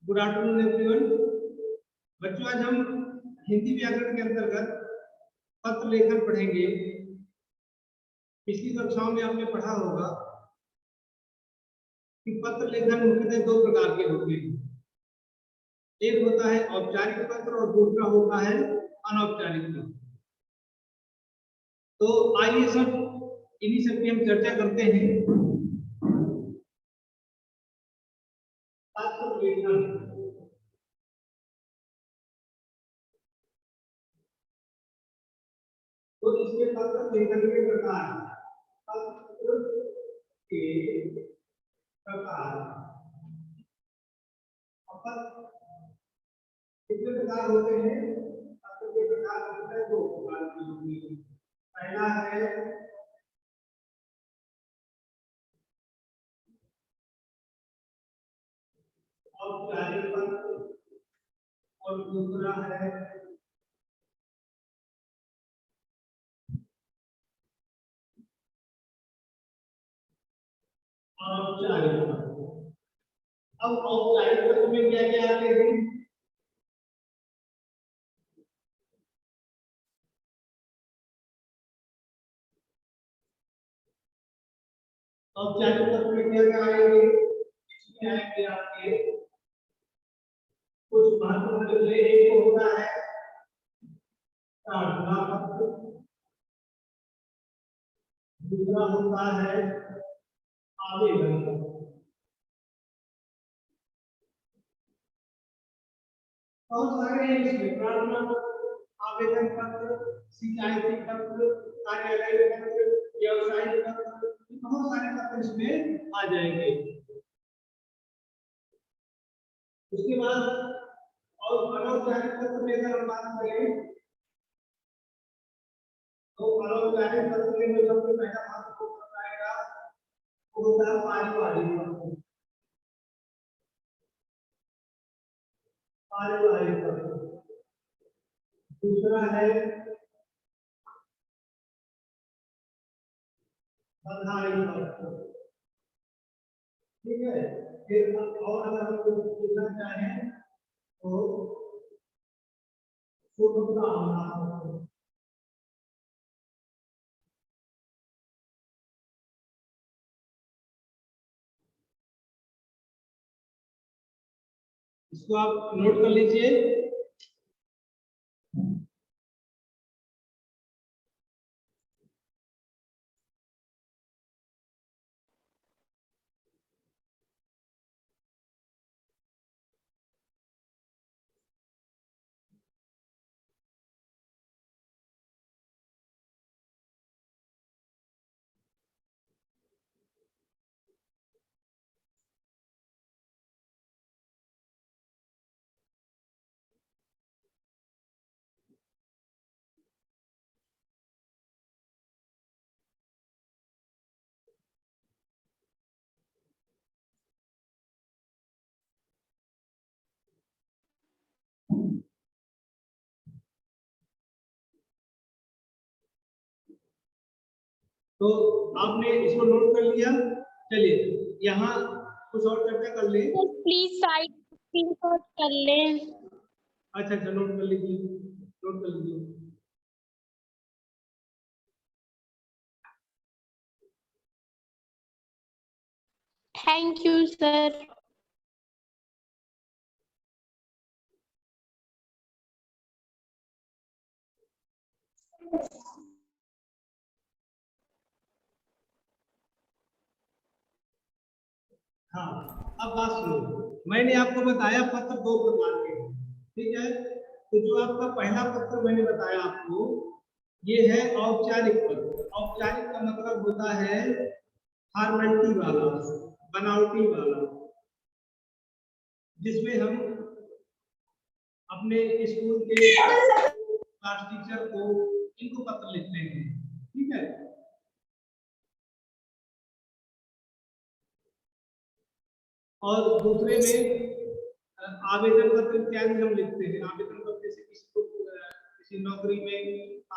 Good afternoon everyone. बच्चों, आज हम हिंदी व्याकरण के अंतर्गत पत्र लेखन पढ़ेंगे। पिछली कक्षाओं में आपने पढ़ा होगा कि पत्र लेखन मुख्यतः दो प्रकार के होते हैं। एक होता है औपचारिक पत्र और दूसरा होता है अनौपचारिक पत्र। तो आइए सब इन्हीं सब की हम चर्चा करते हैं। पत्र लेखन, तो इसके पत्र लेखन के प्रकार, पत्र के प्रकार, कितने प्रकार होते हैं? पत्र के प्रकार होते हैं दो प्रकार के होते हैं। पहला है औपचारिक पत्र और दूसरा है अनौपचारिक पत्र। अब औपचारिक पत्र में क्या क्या आते हैं? औपचारिक पत्र में क्या क्या आएंगे? इसमें आएंगे आपके कुछ महत्वपूर्ण जो एक होता है प्रार्थना पत्र, दूसरा होता है आवेदन पत्र। बहुत सारे हैं इसमें, प्रार्थना पत्र, आवेदन पत्र, शिकायती पत्र, कार्यालय पत्र, व्यवसायिक पत्र, बहुत सारे पत्र इसमें आ जाएंगे। उसके बाद और अनौपचारिक पत्र में अगर हम बात करें तो अनौपचारिक पत्र में सबसे पहला महत्वपूर्ण आएगा वो होता है पारिवारिक पत्र। पारिवारिक पत्र, दूसरा है बधाई पत्र। ठीक है, फिर और अगर हम पूछना चाहें तो शुभकामना पत्र। इसको आप नोट कर लीजिए। तो आपने इसको नोट कर लिया। चलिए यहाँ कुछ और चर्चा कर ले। प्लीज साइड स्क्रीनशॉट कर लें। अच्छा, नोट कर लीजिए, नोट कर लीजिए। Thank you sir. हाँ, अब बात सुनो। मैंने आपको बताया पत्र दो प्रकार के हैं, ठीक है? तो जो आपका पहला पत्र मैंने बताया आपको, ये है औपचारिक पत्र। औपचारिक का मतलब होता है फॉर्मेलिटी वाला, बनावटी वाला, जिसमें हम अपने स्कूल के क्लास टीचर को इनको पत्र लिखते हैं। ठीक है, और दूसरे में आवेदन पत्र इत्यादि हम लिखते हैं। आवेदन पत्र जैसे किसी को किसी नौकरी में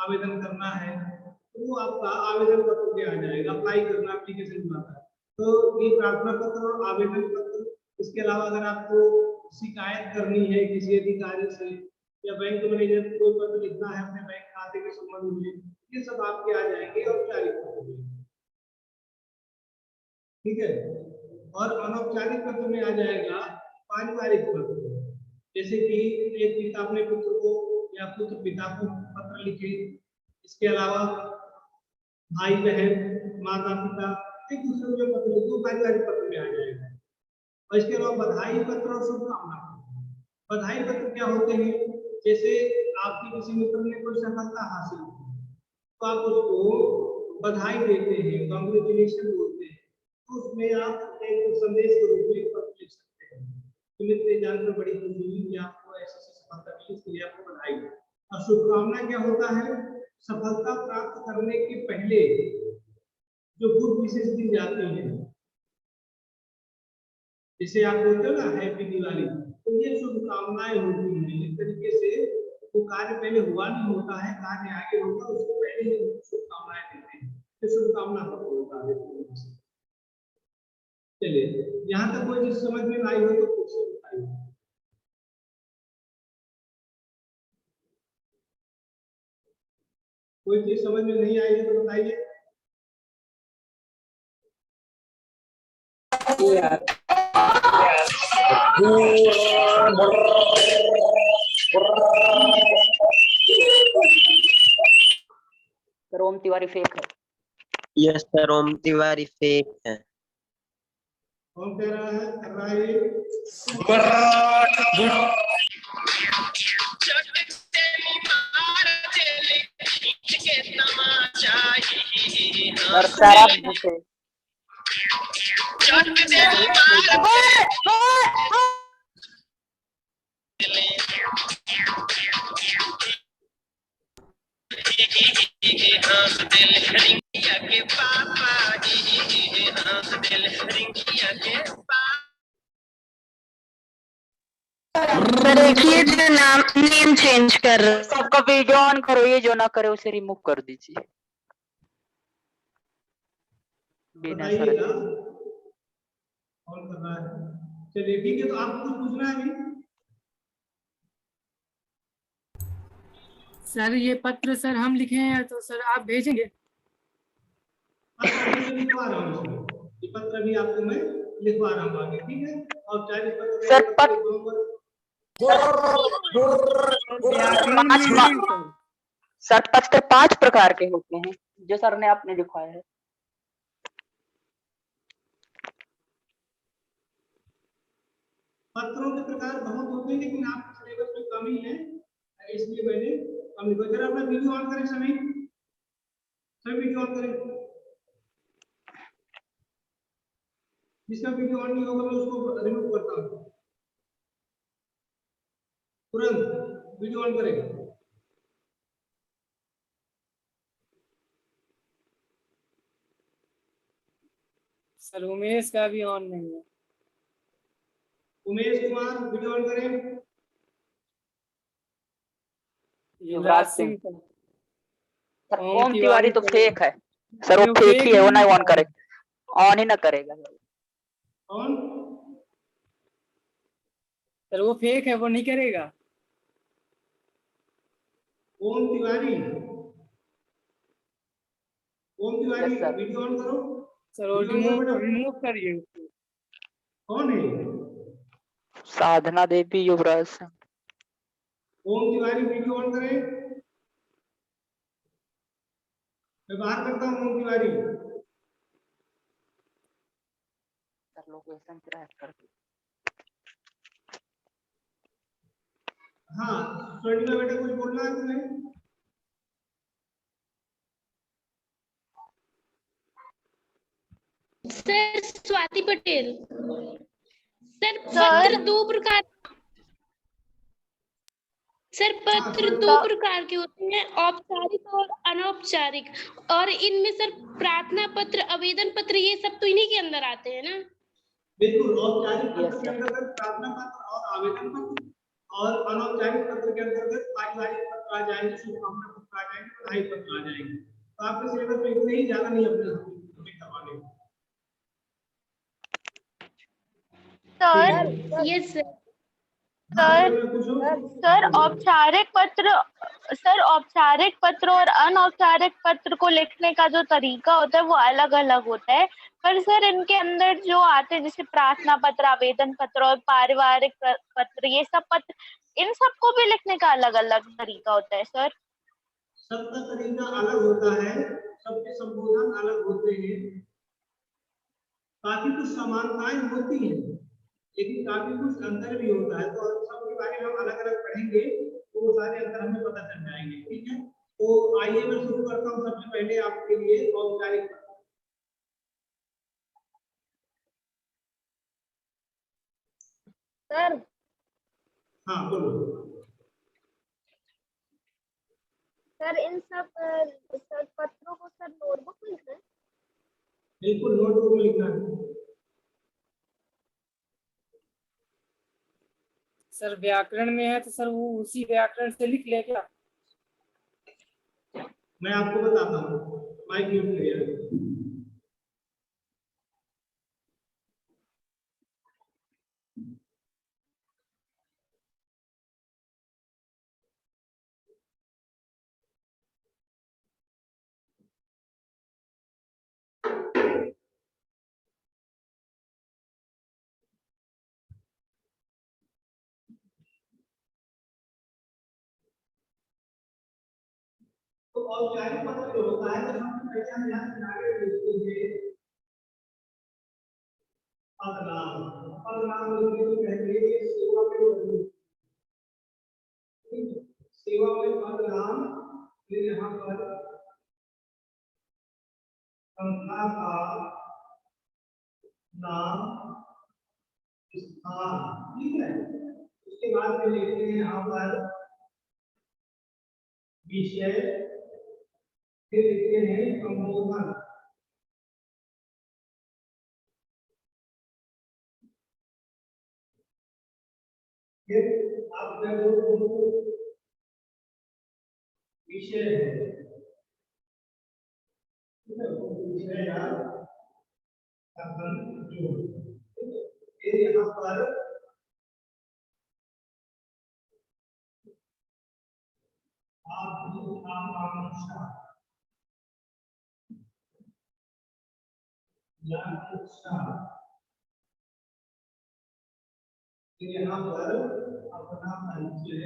आवेदन करना है तो वो आपका आवेदन पत्र पे आ जाएगा, अप्लाई करना, एप्लीकेशन बनाता है। तो ये प्रार्थना पत्र और आवेदन पत्र, इसके अलावा अगर आपको शिकायत करनी है किसी अधिकारी से या बैंक मैनेजर को कोई पत्र लिखना है अपने बैंक खाते के संबंध में, ये सब आपके आ जाएंगे औपचारिक पत्र में। ठीक है, और अनौपचारिक पत्र में आ जाएगा पारिवारिक पत्र, जैसे कि एक पिता अपने पुत्र को या पुत्र पिता को पत्र लिखे। इसके अलावा भाई बहन माता पिता एक दूसरे को जो पत्र लिखे वो पारिवारिक पत्र में आ जाएगा। और इसके अलावा बधाई पत्र और शुभकामना पत्र। बधाई पत्र क्या होते हैं, जैसे आपके किसी मित्र ने कोई सफलता हासिल की तो आप उसको बधाई देते हैं, कांग्रेचुलेशन बोलते हैं, तो उसमें आप एक संदेश के रूप में पत्र लिख सकते हैं कि मित्र जानकर बड़ी खुशी हुई कि आपको ऐसी सफलता मिली, इसके लिए आपको बधाई। और शुभकामना क्या होता है, सफलता प्राप्त करने के पहले जो गुड विशेष दी जाती है, जिसे आप बोलते हो ना हैप्पी दिवाली, तो ये शुभकामनाएं होती हैं। इस तरीके से वो कार्य पहले हुआ नहीं होता है, कार्य आगे होगा उसको पहले ही शुभकामनाएं देते हैं, तो शुभकामना पत्र होता है। चलिए, यहाँ तक कोई चीज समझ में आई हो तो कुछ बताइए। कोई चीज समझ में नहीं आई है तो बताइए। सर ओम तिवारी फेक है। यस सर, ओम तिवारी फेक है। कौन कह रहा है, कर रहा है ये? सर सारा झूठे। सर देखिए जो नाम नेम चेंज कर रहे हैं। सबका वीडियो ऑन करो, ये जो ना करे उसे रिमूव कर दीजिए। बिना सर बताइएगा कौन कर रहा है। चलिए ठीक है, तो आपको कुछ पूछना है अभी? सर ये पत्र सर हम लिखे हैं तो सर आप भेजेंगे? पत्र मैं लिखवा रहा हूँ इसमें, ये पत्र भी आपको मैं लिखवा रहा हूँ आगे, ठीक है। और 40 पत्र सर सर पत्र 5 प्रकार के होते हैं जो सर ने आपने लिखवाया है। पत्रों के प्रकार बहुत होते हैं लेकिन आपके सिलेबस में कम ही है, इसलिए मैंने कम लिखा। जरा अपना वीडियो ऑन करें सभी वीडियो ऑन करें। जिसका वीडियो ऑन नहीं होगा मैं उसको रिमूव करता हूँ तुरंत। वीडियो ऑन करें। सर उमेश का भी ऑन नहीं है। उमेश कुमार वीडियो ऑन करें। युवराज सिंह का। सर ओम तिवारी तो फेक है सर, वो फेक ही है, वो नहीं ऑन करे, ऑन ही ना करेगा। ऑन सर वो फेक है, वो नहीं करेगा। ओम तिवारी Yes, वीडियो ऑन करो। सर वो रिमूव करिए। कौन है? साधना देवी युवराज सिंह। ओम तिवारी वीडियो ऑन करें। मैं बाहर करता हूँ ओम तिवारी। सर लोकेशन क्रैश कर दी। हाँ स्वर्णिमा बेटा कुछ बोलना है तुम्हें? सर स्वाति पटेल। सर पत्र दो प्रकार के होते हैं, औपचारिक और अनौपचारिक। और इनमें सर प्रार्थना पत्र, आवेदन पत्र, ये सब तो इन्हीं के अंदर आते हैं ना? बिल्कुल, औपचारिक पत्र के अंतर्गत प्रार्थना पत्र और आवेदन पत्र, और अनौपचारिक पत्र के अंतर्गत पारिवारिक पत्र आ जाएंगे, शुभकामना पत्र आ जाएंगे, बधाई पत्र आ जाएंगे। तो आपके सिलेबस में इतने ही, ज्यादा नहीं अपने करवाने। Sir yes sir. सर औपचारिक पत्र और अनौपचारिक पत्र को लिखने का जो तरीका होता है वो अलग अलग होता है, पर सर इनके अंदर जो आते हैं जैसे प्रार्थना पत्र, आवेदन पत्र और पारिवारिक पत्र, ये सब पत्र, इन सबको भी लिखने का अलग अलग तरीका होता है सर। सबका तरीका अलग होता है, सबके संबोधन अलग होते हैं, काफी कुछ समानताएं होती हैं लेकिन काफी कुछ अंतर भी होता है, तो सबके बारे में हम अलग अलग पढ़ेंगे तो वो सारे अंतर हमें पता चल जाएंगे। ठीक है, तो आइए मैं शुरू करता हूँ सबसे पहले आपके लिए औपचारिक पत्र। सर हाँ बोलो। सर इन सब सर पत्रों को सर नोटबुक में लिखना है? बिल्कुल नोटबुक में लिखना है। सर व्याकरण में है तो सर वो उसी व्याकरण से लिख ले क्या? मैं आपको बताता हूँ, माइक म्यूट करिए। तो औपचारिक पत्र जो होता है तो सबसे पहले हम यहाँ से आगे लिखते हैं पदनाम। पदनाम लिखने से पहले सेवा में सेवा में पदनाम, फिर यहाँ पर संस्था का नाम, स्थान, ठीक है। उसके बाद में लिखते हैं यहाँ पर विषय, फिर लिखते हैं संबोधन, फिर आप जब विषय है, विषय या कथन जो, फिर यहाँ पर आकांक्षा या इच्छा, फिर यहाँ पर अपना परिचय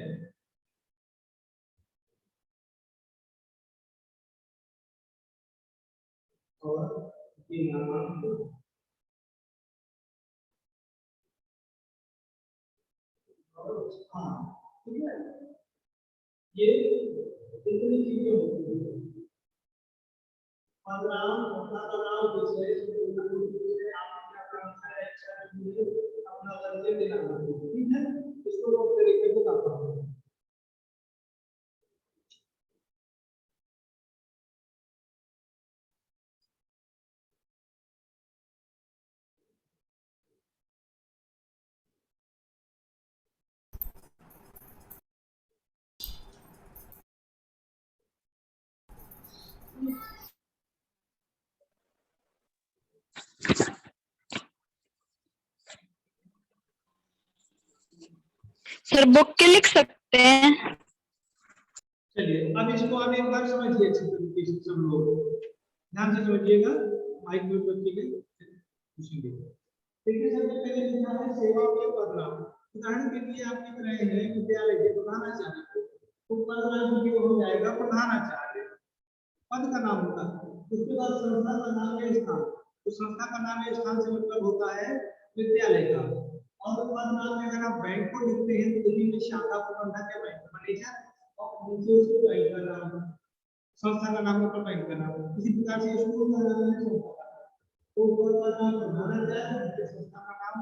और दिनांक और स्थान, ठीक है। ये इतनी चीजें होती हैं। पदनाम, अपना पदनाम, विषय, विषय, आपकी आकांक्षा है, इच्छा है, अपना परिचय, दिनांक, ठीक है। इसको मैं तरीके से बताता हूँ। सर बुक के लिख सकते हैं? चलिए अब इसको आप एक बार समझिए अच्छे तरीके से, सब लोग ध्यान से समझिएगा, माइक म्यूट करके पूछेंगे। देखिए सबसे पहले लिखा है सेवा में पदनाम। उदाहरण के लिए आप लिख रहे हैं विद्यालय के प्रधानाचार्य, तो पदनाम जो हो जाएगा प्रधानाचार्य, पद का नाम होता है। उसके बाद संस्था का नाम या स्थान, तो संस्था का नाम या स्थान से मतलब होता है विद्यालय का। और पद नाम में अगर आप बैंक को लिखते हैं तो देखिए शाखा प्रबंधक या बैंक मैनेजर, और नीचे उसके बैंक का नाम, संस्था का नाम मतलब बैंक का नाम। इसी प्रकार से स्कूल का नाम है तो ऊपर का नाम प्रधानाचार्य, संस्था का नाम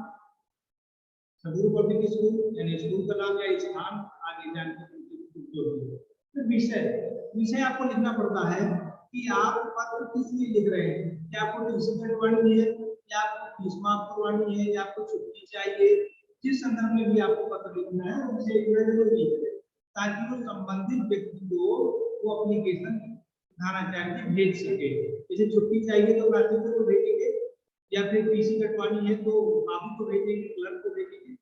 सदगुरु पब्लिक स्कूल यानी स्कूल का नाम या स्थान आगे जानकारी। तो विषय आपको लिखना पड़ता है कि आप पत्र किस लिए लिख रहे हैं, क्या आपको ट्यूशन पढ़वानी है, या आपको फीस माफ करवानी है, या आपको छुट्टी चाहिए, जिस संदर्भ में भी आपको पत्र लिखना है वो विषय लिखना जरूरी है, ताकि वो संबंधित व्यक्ति को वो एप्लीकेशन प्रधानाचार्य जी भेज सके। जैसे छुट्टी चाहिए तो प्राचार्य को भेजेंगे, या फिर फीस कटवानी है तो बाबू को भेजेंगे, क्लर्क को भेजेंगे,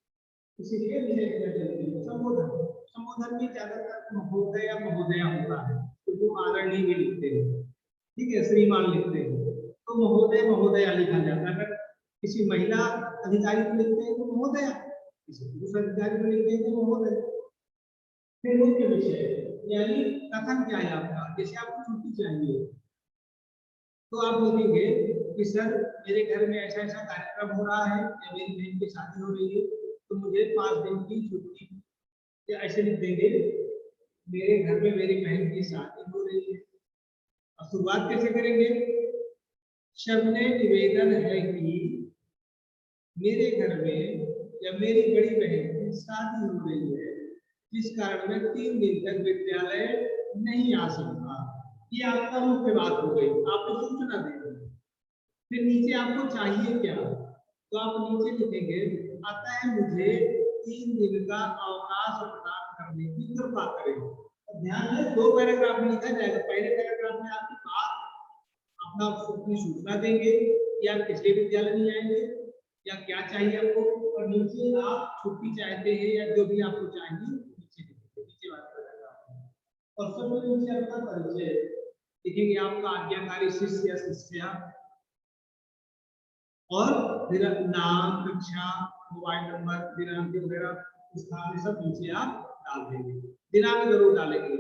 इसीलिए विशेष जल्दी संबोधन संबोधन में ज्यादातर महोदय या महोदया होता है, तो वो आदरणीय भी लिखते हैं, ठीक है, श्रीमान लिखते हैं, तो महोदय महोदया लिखा जाता है। अगर किसी महिला अधिकारी को लिखते हैं तो महोदया, किसी पुरुष अधिकारी को लिखते हैं तो महोदय। फिर मुख्य विषय यानी कथन क्या है आपका, जैसे आपको छुट्टी चाहिए तो आप लिखेंगे कि सर मेरे घर में ऐसा ऐसा कार्यक्रम हो रहा है या मेरी बहन की शादी हो रही है तो मुझे 5 दिन की छुट्टी, या ऐसे लिख देंगे मेरे घर में मेरी बहन की शादी हो रही है। अब शुरुआत कैसे करेंगे, शब्द निवेदन है कि मेरे घर में या मेरी बड़ी बहन की शादी हो रही है जिस कारण मैं 3 दिन तक विद्यालय नहीं आ सकता। ये आपका मुख्य बात हो गई, आपको सूचना देंगे। फिर नीचे आपको चाहिए क्या, तो आप नीचे लिखेंगे आता है मुझे 3 दिन का अवकाश प्रदान करने की कृपा करें। ध्यान है 2 पैराग्राफ में लिखा जाएगा, पहले पैराग्राफ में आपकी बात अपना अपनी सूचना देंगे कि आप किसके विद्यालय में आएंगे या क्या चाहिए आपको, और नीचे आप छुट्टी चाहते हैं या जो भी आपको चाहिए नीचे बात करेगा। और सबसे नीचे आपका परिचय लिखेंगे, आपका आज्ञाकारी शिष्य या शिष्या, और फिर नाम, कक्षा, मोबाइल नंबर, दिनांक वगैरह स्थान सब नीचे आप डाल देंगे। दिनांक जरूर डालेंगे,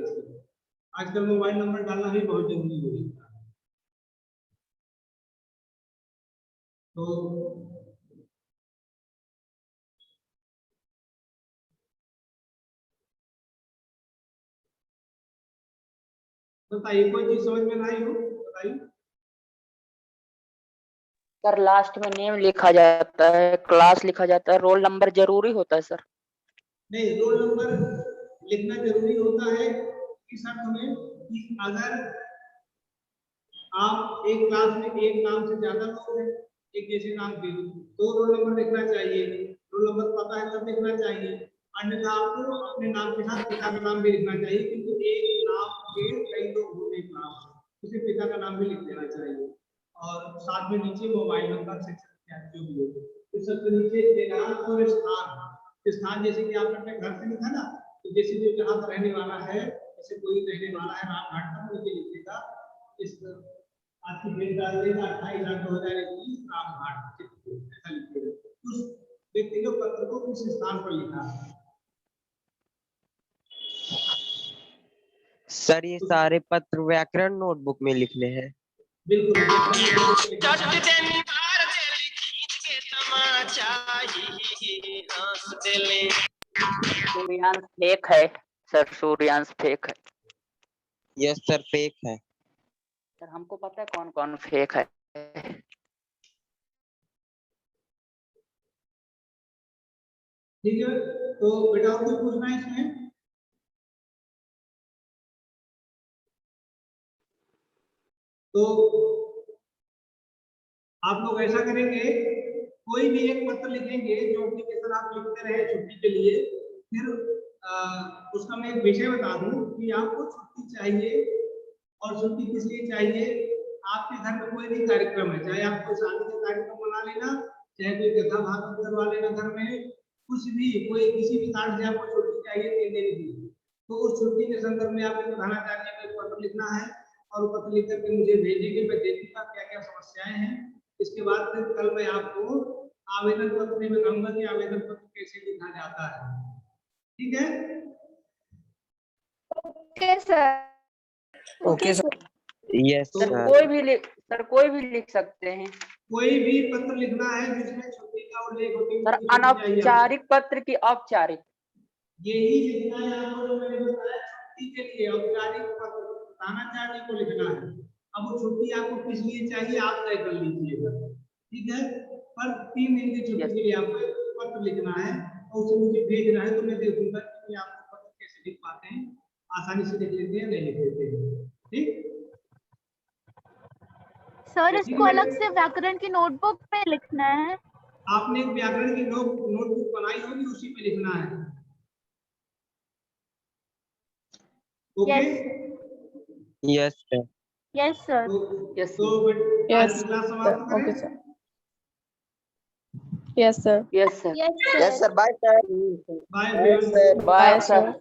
आजकल मोबाइल नंबर डालना भी बहुत जरूरी हो जाता है। तो बताइए, कोई चीज समझ में नहीं हो बताइए। सर लास्ट में नेम लिखा जाता है, क्लास लिखा जाता है, रोल नंबर जरूरी होता है सर? नहीं, रोल नंबर लिखना जरूरी होता है इस अर्थ में कि अगर आप एक क्लास में एक नाम से ज्यादा लोग हैं एक जैसे नाम के, तो रोल नंबर लिखना चाहिए, रोल नंबर पता है तब लिखना चाहिए, अन्यथा आपको अपने नाम के साथ पिता का नाम भी लिखना चाहिए, क्योंकि एक नाम के कई लोग होते हैं, उसे पिता का नाम भी लिख देना चाहिए। और साथ में नीचे मोबाइल नंबर, शिक्षक जो भी हो, तो सबसे नीचे दिनांक और स्थान जैसे कि आपने अपने घर से लिखा ना, तो जैसे जो जहाँ पर रहने वाला है, जैसे कोई रहने वाला है रामघाट का, नीचे लिखेगा इस आपकी डेट डाल देगा 28/8/2021 रामघाट, ऐसा लिखेगा उस व्यक्ति के पत्र को किस स्थान पर लिखा है। सर ये सारे पत्र व्याकरण नोटबुक में लिखने हैं? बिल्कुल सूर्यांश फेक है सर, सूर्यांश फेक है। यस सर फेक है सर, हमको पता है कौन कौन फेक है। ठीक है, तो बेटा और कुछ पूछना है इसमें? तो आप लोग ऐसा करेंगे, कोई भी एक पत्र लिखेंगे जो एप्लीकेशन आप लिखते रहे छुट्टी के लिए, फिर उसका मैं एक विषय बता दूं कि आपको छुट्टी चाहिए और छुट्टी किस लिए चाहिए। आपके घर में कोई भी कार्यक्रम है, चाहे आप कोई शादी का कार्यक्रम बना लेना, चाहे कोई कथा भागवत करवा लेना घर में, कुछ भी कोई किसी भी कारण से आपको छुट्टी चाहिए 3 दिन की, तो उस छुट्टी के संदर्भ में आपको प्रधानाचार्य को एक पत्र लिखना है और पत्र लिख करके मुझे भेजेंगे, मैं देखूंगा क्या क्या समस्याएं हैं। इसके बाद फिर कल मैं आपको आवेदन पत्र में बताऊंगा कि आवेदन पत्र कैसे लिखा जाता है, ठीक है? Okay sir. Okay sir. Yes sir sir कोई भी लिख सकते हैं। कोई भी पत्र लिखना है जिसमें छुट्टी का उल्लेख हो, सर अनौपचारिक पत्र की औपचारिक, यही लिखना है आपको जो मैंने बताया, छुट्टी के लिए औपचारिक पत्र प्रधानाचार्य को लिखना है। अब वो छुट्टी आपको किस लिए चाहिए आप तय कर लीजिएगा, ठीक है? पर 3 दिन की छुट्टी के लिए आपको एक पत्र लिखना है और उसे मुझे भेजना है, तो मैं देखूंगा कि आपको पत्र कैसे लिख पाते हैं, आसानी से लिख लेते हैं नहीं लिख लेते हैं, ठीक? सर इसको अलग से व्याकरण की नोटबुक पे लिखना है? आपने एक व्याकरण की नोटबुक बनाई होगी, उसी पे लिखना है। Okay? Yes sir yes sir. तो आज की क्लास समाप्त करें। Okay sir. Yes, sir. Yes, sir. Yes, sir. Yes, sir. Bye, sir. Bye, friends. Bye, sir.